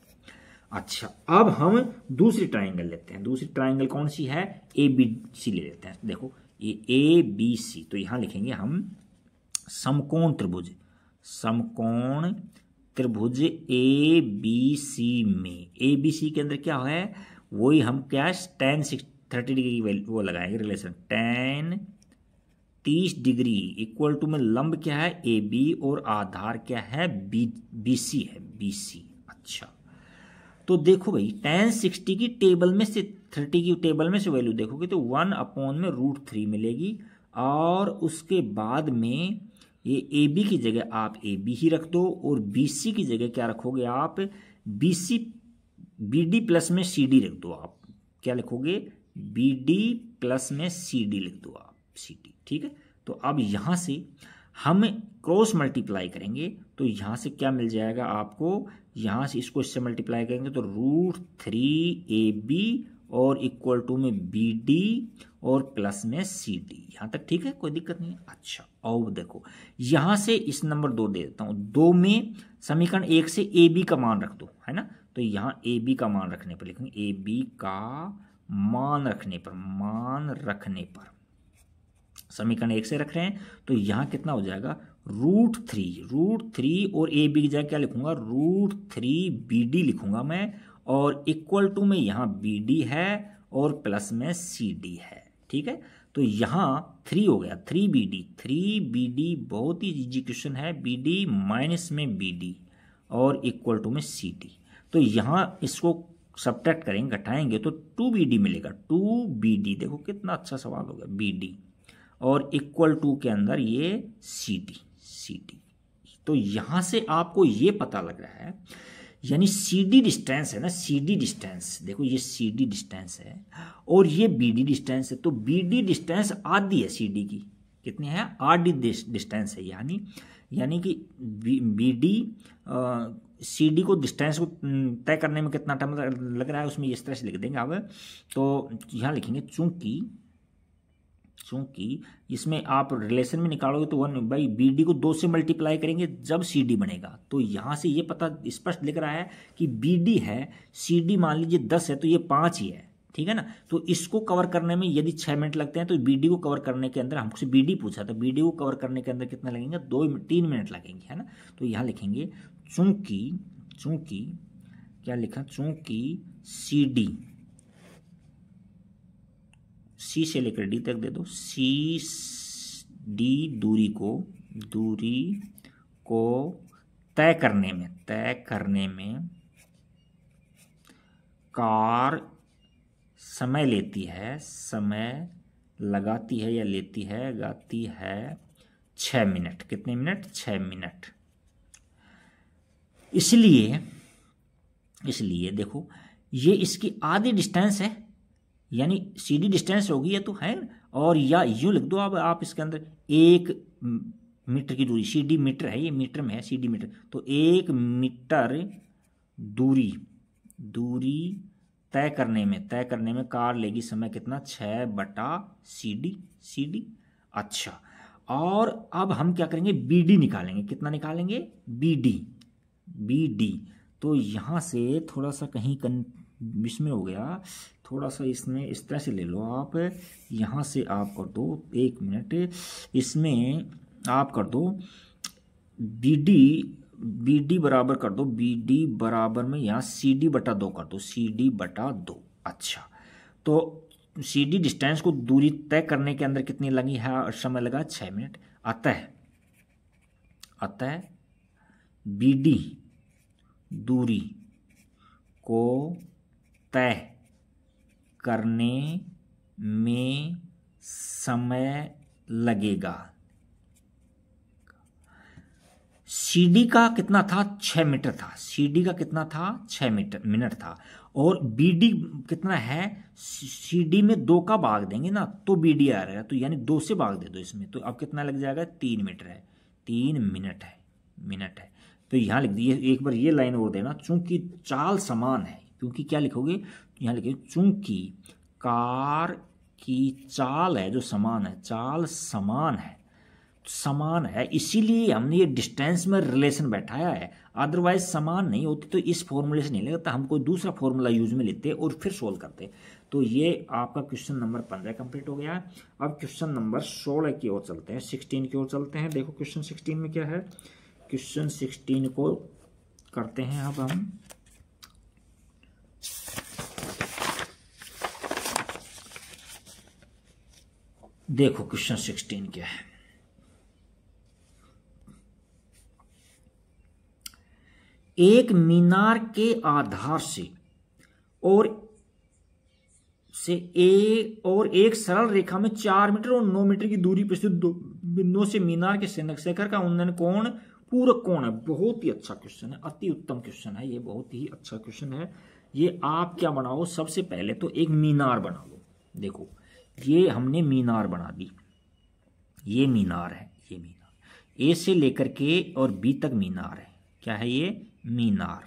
Speaker 1: अच्छा, अब हम दूसरी ट्राइंगल लेते हैं। दूसरी ट्राइंगल कौन सी है, ABC ले लेते हैं। देखो ये ABC, तो यहां लिखेंगे हम समकोण त्रिभुज, समकोण त्रिभुज ABC में, ABC के अंदर क्या है, वही हम क्या tan 30 डिग्री की वैल्यू वो लगाएंगे relation, tan 30 degree equal to में लंब क्या है, AB और आधार क्या है, BC है, BC। अच्छा, तो देखो भाई tan 60 की टेबल में से, 30 की टेबल में से वैल्यू देखोगे तो 1/√3 मिलेगी, और उसके बाद में ये AB की जगह आप AB ही रख दो और BC की जगह क्या रखोगे आप, BD प्लस में CD रख दो आप। क्या लिखोगे, BD प्लस में CD लिख दो आप, CD। ठीक है, तो अब यहां से हम क्रॉस मल्टीप्लाई करेंगे तो यहां से क्या मिल जाएगा आपको, यहां से इसको इससे मल्टीप्लाई करेंगे तो √3AB और इक्वल टू में BD और प्लस में CD। यहां तक ठीक है, कोई दिक्कत नहीं है। अच्छा, और देखो यहां से इस नंबर 2 दे देता हूं, 2 में समीकरण 1 से AB का मान रख दो, है ना। तो यहां AB का मान रखने पर लिखेंगे, AB का मान रखने पर समीकरण 1 से रख रहे हैं तो यहां कितना हो जाएगा, √3 और AB की जगह क्या लिखूंगा, √3 BD लिखूंगा मैं, और इक्वल टू में यहां BD है और प्लस में CD है। ठीक है, तो यहां 3 हो गया, 3BD बहुत ही इजी क्वेश्चन है, BD माइनस में BD और इक्वल टू में CD। तो यहां इसको सब्ट्रैक्ट करेंगे, घटाएंगे तो 2BD मिलेगा, 2BD। देखो कितना अच्छा सवाल होगा, BD और इक्वल टू के अंदर ये CD। तो यहां से आपको ये पता लग रहा है, यानी CD डिस्टेंस है ना, CD डिस्टेंस, देखो ये CD डिस्टेंस है और ये BD डिस्टेंस है, तो BD डिस्टेंस आधी है CD की, कितनी है, आधी डिस्टेंस है। यानी कि BD CD को डिस्टेंस को तय करने में कितना टाइम लग रहा है, उसमें इस तरह से लिख देंगे अब। तो यहाँ लिखेंगे चूंकि इसमें आप रिलेशन में निकालोगे तो 1/BD को 2 से मल्टीप्लाई करेंगे जब CD बनेगा, तो यहां से ये पता स्पष्ट लिख रहा है कि BD है, CD मान लीजिए 10 है तो ये 5 ही है। ठीक है ना, तो इसको कवर करने में यदि 6 मिनट लगते हैं तो BD को कवर करने के अंदर, हमसे BD पूछा था, BD को कवर करने के अंदर कितना लगेंगे, 3 मिनट लगेंगे, है ना। तो यहाँ लिखेंगे चूंकि क्या लिखा, चूंकि C से लेकर D तक दे दो, CD दूरी को तय करने में कार समय लगाती है या गाती है 6 मिनट। कितने मिनट, 6 मिनट। इसलिए देखो ये इसकी आधी डिस्टेंस है, यानी CD डिस्टेंस होगी ये तो है, और या यूं लिख दो अब आप इसके अंदर 1 मीटर की दूरी, CD मीटर है, ये मीटर में है, CD मीटर, तो 1 मीटर दूरी तय करने में कार लेगी समय कितना, 6/CD। अच्छा, और अब हम क्या करेंगे, BD निकालेंगे, कितना निकालेंगे, BD। तो यहां से थोड़ा सा कहीं इसमें हो गया, थोड़ा सा इसमें इस तरह से ले लो आप, यहां से आप कर दो 1 मिनट, इसमें आप कर दो BD बी डी बराबर कर दो, बी डी बराबर में यहाँ सी डी बटा 2 कर दो, सी डी बटा 2। अच्छा, तो सी डी डिस्टेंस को दूरी तय करने के अंदर कितनी लगी है और समय लगा 6 मिनट। अतः बी डी दूरी को तय करने में समय लगेगा। सीडी का कितना था 6 मीटर था, सीडी का कितना था 6 मिनट था, और बीडी कितना है, सीडी में 2 का भाग देंगे ना तो बीडी आ रहेगा, तो यानी 2 से भाग दे दो इसमें, तो अब कितना लग जाएगा 3 मीटर है, 3 मिनट है। तो यहाँ लिख दिए, एक बार ये लाइन और देना, चूंकि चाल समान है, क्योंकि क्या लिखोगे यहाँ लिखोगे चूंकि कार की चाल है जो समान है, चाल समान है इसीलिए हमने ये डिस्टेंस में रिलेशन बैठाया है, अदरवाइज समान नहीं होती तो इस फॉर्मूले से नहीं लगता, हम कोई दूसरा फॉर्मूला यूज में लेते और फिर सोल्व करते। तो ये आपका क्वेश्चन नंबर 15 कंप्लीट हो गया है। अब क्वेश्चन नंबर 16 की ओर चलते हैं, 16 की ओर चलते हैं। देखो क्वेश्चन 16 में क्या है, क्वेश्चन 16 को करते हैं अब हम। देखो क्वेश्चन 16 क्या है, एक मीनार के आधार से और एक सरल रेखा में 4 मीटर और 9 मीटर की दूरी पर स्थित दो बिंदुओं से मीनार के शिखर का उन्नयन कोण पूरक कोण है। बहुत ही अच्छा क्वेश्चन है, अति उत्तम क्वेश्चन है ये, बहुत ही अच्छा क्वेश्चन है ये। आप क्या बनाओ, सबसे पहले तो एक मीनार बना लो। देखो ये हमने मीनार बना दी, ये मीनार है, ये मीनार ए से लेकर के और बी तक मीनार है। क्या है ये मीनार।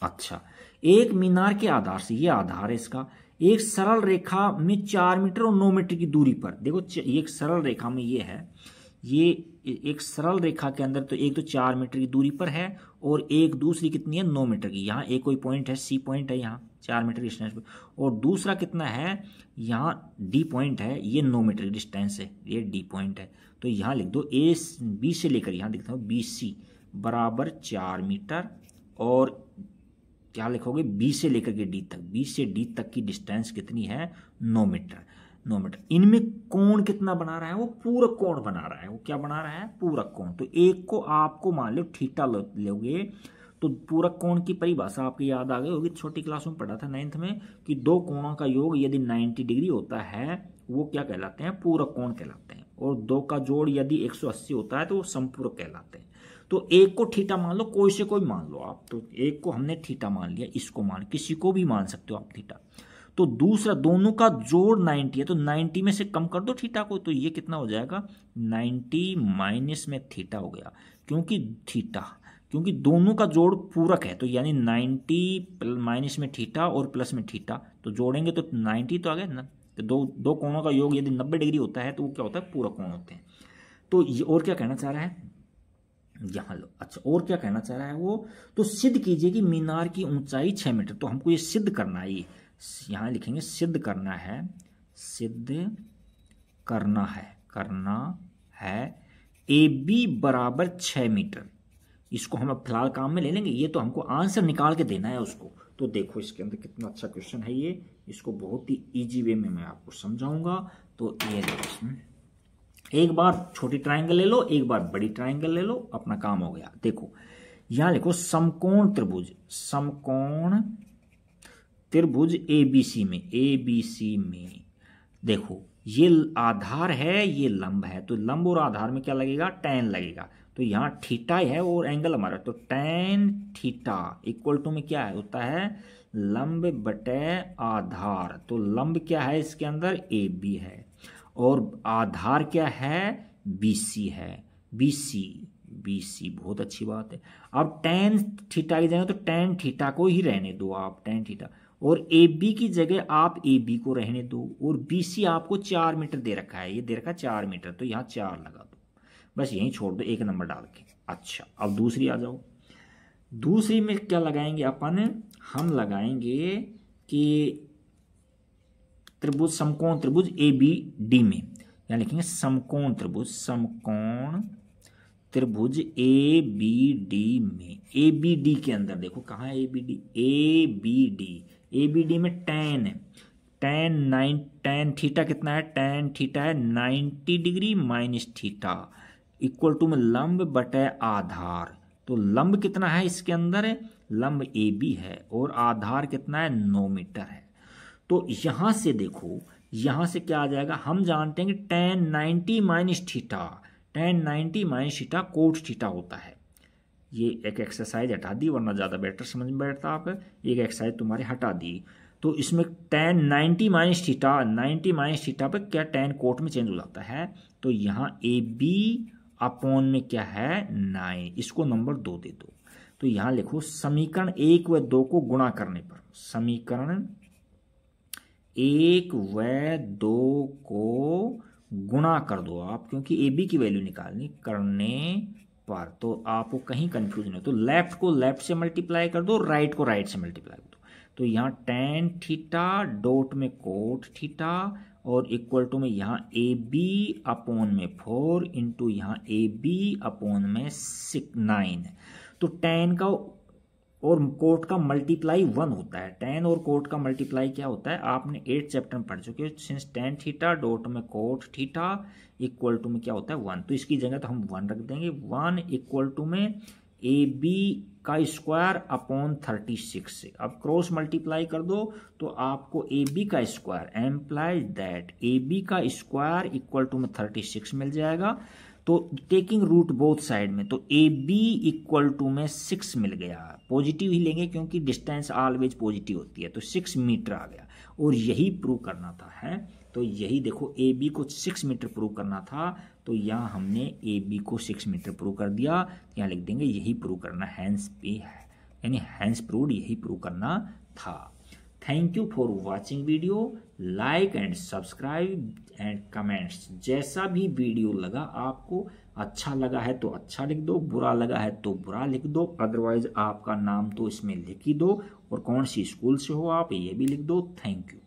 Speaker 1: अच्छा, एक मीनार के आधार से, ये आधार है इसका, एक सरल रेखा में 4 मीटर और 9 मीटर की दूरी पर, देखो एक सरल रेखा में ये है, ये एक सरल रेखा के अंदर तो एक तो 4 मीटर की दूरी पर है और एक दूसरी कितनी है 9 मीटर की। यहाँ एक कोई पॉइंट है, सी पॉइंट है यहाँ 4 मीटर की डिस्टेंस पर, और दूसरा कितना है यहाँ डी पॉइंट है, ये 9 मीटर की डिस्टेंस है, ये डी पॉइंट है। तो यहाँ लिख दो ए बी से लेकर, यहाँ लिखता हूँ बी सी बराबर 4 मीटर, और क्या लिखोगे बी से लेकर के डी तक, बी से डी तक की डिस्टेंस कितनी है 9 मीटर। इनमें कोण कितना बना रहा है, वो पूरक कोण बना रहा है। वो क्या बना रहा है, पूरक कोण। तो एक को आपको मान लो थीटा लोगे, तो पूरक कोण की परिभाषा आपकी याद आ गई होगी, छोटी क्लास में पढ़ा था 9th में, कि दो कोणों का योग यदि 90 डिग्री होता है वो क्या कहलाते हैं, पूरक कोण कहलाते हैं, और दो का जोड़ यदि 180 होता है तो वो समपूरक कहलाते हैं। तो एक को थीटा मान लो, कोई से कोई मान लो आप, तो एक को हमने थीटा मान लिया, इसको मान, किसी को भी मान सकते हो आप थीटा। तो दूसरा, दोनों का जोड़ 90 है, तो 90 में से कम कर दो थीटा को, तो ये कितना हो जाएगा 90 माइनस में थीटा हो गया, क्योंकि दोनों का जोड़ पूरक है, तो यानी 90 माइनस में थीटा और प्लस में थीटा, तो जोड़ेंगे तो 90 तो आ गया ना। तो दो कोणों का योग यदि 90 डिग्री होता है तो वो क्या होता है, पूरक कोण होते हैं। तो ये और क्या कहना चाह रहा है यहाँ लो, अच्छा और क्या कहना चाह रहा है वो, तो सिद्ध कीजिए कि मीनार की ऊंचाई 6 मीटर। तो हमको ये सिद्ध करना है, ये यहाँ लिखेंगे सिद्ध करना है ए बी बराबर 6 मीटर। इसको हम अब फिलहाल काम में ले लेंगे, ये तो हमको आंसर निकाल के देना है उसको। तो देखो इसके अंदर कितना अच्छा क्वेश्चन है ये, इसको बहुत ही इजी वे में मैं आपको समझाऊंगा। तो ये देखो, एक बार छोटी ट्रायंगल ले लो, एक बार बड़ी ट्रायंगल ले लो, अपना काम हो गया। देखो यहां लिखो समकोण त्रिभुज एबीसी में, देखो ये आधार है, ये लंब है, तो लंब और आधार में क्या लगेगा, टैन लगेगा। तो यहाँ थीटा है और एंगल हमारा, तो टैन थीटा इक्वल टू में क्या है, होता है लंब बटे आधार। तो लंब क्या है इसके अंदर, ए बी है, और आधार क्या है, बीसी है, बीसी बहुत अच्छी बात है। अब टैन थीटा की जगह तो टैन थीटा को ही रहने दो आप, टैन थीटा, और ए बी की जगह आप ए बी को रहने दो, और बी सी आपको 4 मीटर दे रखा है, ये दे रखा है 4 मीटर, तो यहाँ 4 लगा दो, बस यहीं छोड़ दो 1 नंबर डाल के। अच्छा अब दूसरी आ जाओ, दूसरी में क्या लगाएंगे अपन, हम लगाएंगे कि समकोण त्रिभुज ए बी डी में, यहाँ लिखेंगे समकोण त्रिभुज ए बी डी में, ए बी डी के अंदर देखो कहाँ है A B D, A B D में tan है, tan थीटा कितना है, tan थीटा है 90 degree minus theta equal to में लंब बटे आधार। तो लंब कितना है इसके अंदर है, लंब ए बी है और आधार कितना है 9 मीटर है। तो यहां से देखो, यहां से क्या आ जाएगा, हम जानते हैं कि tan 90 minus theta, tan 90 minus theta cot theta होता है। ये एक एक्सरसाइज हटा दी वरना ज़्यादा बेटर समझ में बैठता आपका, एक एक्सरसाइज तुम्हारे हटा दी। तो इसमें tan 90 minus theta, 90 minus theta पर क्या tan कोट में चेंज हो जाता है। तो यहाँ ए बी अपॉन में क्या है 9, इसको नंबर 2 दे दो। तो यहाँ लिखो समीकरण 1 व 2 को गुणा करने पर, समीकरण 1 व 2 को गुणा कर दो आप, क्योंकि ए बी की वैल्यू निकालनी करने पर तो आपको कहीं कंफ्यूजन है। तो लेफ्ट को लेफ्ट से मल्टीप्लाई कर दो, राइट को राइट से मल्टीप्लाई कर दो। तो यहाँ tan थीटा डॉट में कोट थीटा और इक्वल टू में यहाँ ए बी अपॉन में 4 इंटू यहाँ ए बी अपॉन में 9। तो tan का और कोट का मल्टीप्लाई 1 होता है। tan और कोट का मल्टीप्लाई क्या होता है, आपने 8 चैप्टर में पढ़ चुके हो। सिंस tan थीटा डॉट में कोट थीटा इक्वल टू में क्या होता है 1, तो इसकी जगह तो हम 1 रख देंगे। 1 इक्वल टू में ए बी का स्क्वायर अपॉन 36 से अब क्रॉस मल्टीप्लाई कर दो तो आपको ए बी का square implies that A B का स्क्वायर इक्वल टू में 36 मिल जाएगा। तो टेकिंग रूट बोथ साइड में, तो ए बी इक्वल टू में 6 मिल गया। पॉजिटिव ही लेंगे क्योंकि डिस्टेंस ऑलवेज पॉजिटिव होती है, तो 6 मीटर आ गया और यही प्रूव करना था है। तो यही देखो ए बी को 6 मीटर प्रूव करना था, तो यहाँ हमने ए बी को 6 मीटर प्रूव कर दिया। यहाँ लिख देंगे यही प्रूव करना, हैंस पे है, यानी हैंस प्रूव्ड, यही प्रूव करना था। Thank you for watching video, like and subscribe and comments. जैसा भी वीडियो लगा आपको, अच्छा लगा है तो अच्छा लिख दो, बुरा लगा है तो बुरा लिख दो, अदरवाइज आपका नाम तो इसमें लिख ही दो और कौन सी स्कूल से हो आप ये भी लिख दो। Thank you.